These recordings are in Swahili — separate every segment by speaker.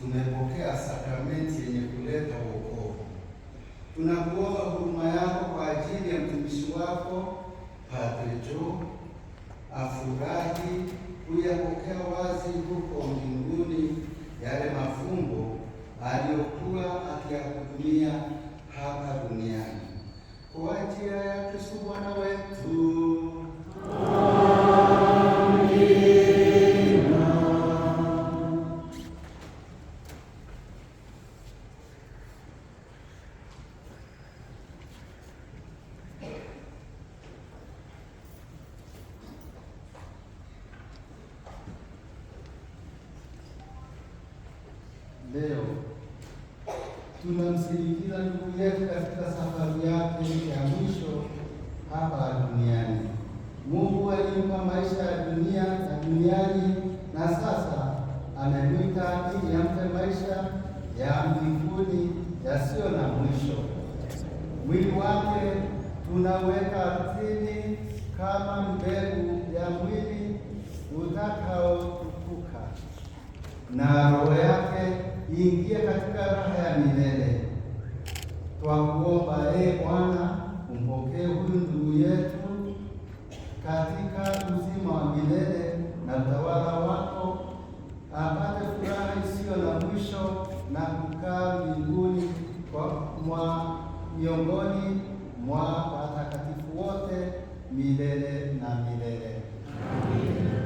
Speaker 1: tumepokea sakramenti yenye kuleta wokovu. Tunakuomba huruma yako kwa ajili ya mtumishi wako Padre Joe, afurahi kuyapokea wazi huko mbinguni yale mafumbo aliyokuwa akiyahudumia hapa duniani. Kwa njia ya Kristo Bwana wetu. Leo tunamsindikiza ndugu yetu katika safari yake ya mwisho hapa duniani. Mungu alimpa maisha ya duniani na sasa amemwita ili ampe maisha ya mbinguni yasiyo na mwisho. Mwili wake tunaweka ardhini kama mbegu ya mwili utakaotukuka, na roho yake iingie katika raha ya milele. Twakuomba Bwana, umpokee huyu ndugu yetu katika uzima wa milele na utawala wako, apate furaha isiyo na mwisho na kukaa mbinguni miongoni mwa watakatifu wote milele na milele. Amen.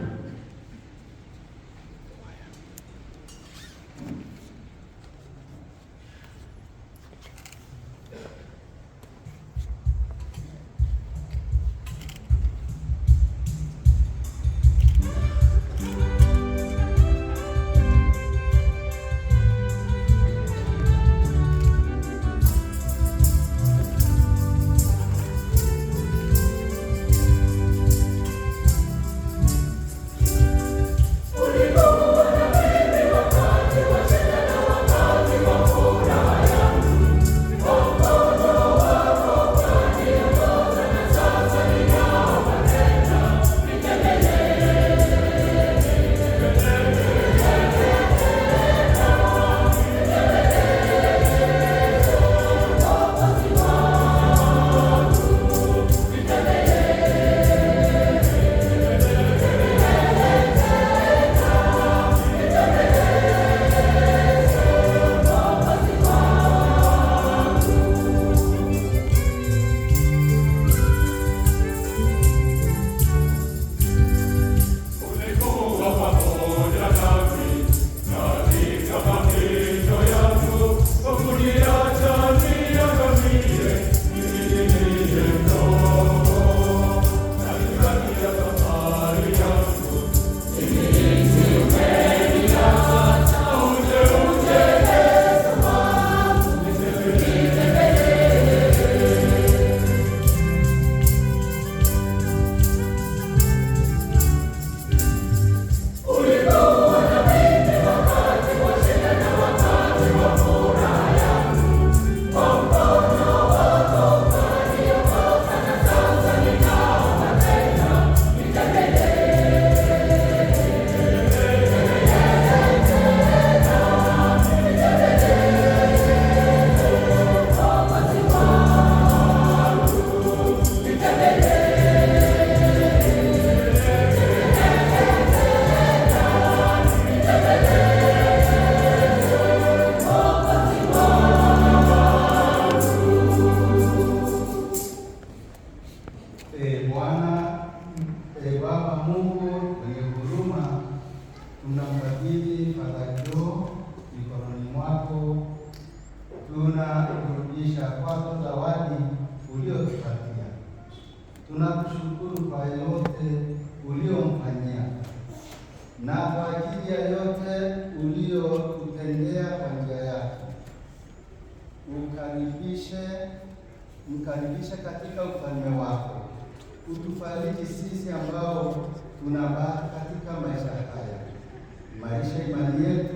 Speaker 1: tunamkabidhi Padre Joe mikononi mwako. Tunakurudisha kwako zawadi uliotupatia. Tunakushukuru kwa yote uliomfanyia na kwa ajili ya yote uliotutendea kwa njia yake. Mkaribishe katika ufalme wako. Utufariji sisi ambao tunabaki katika maisha haya, maisha imani yetu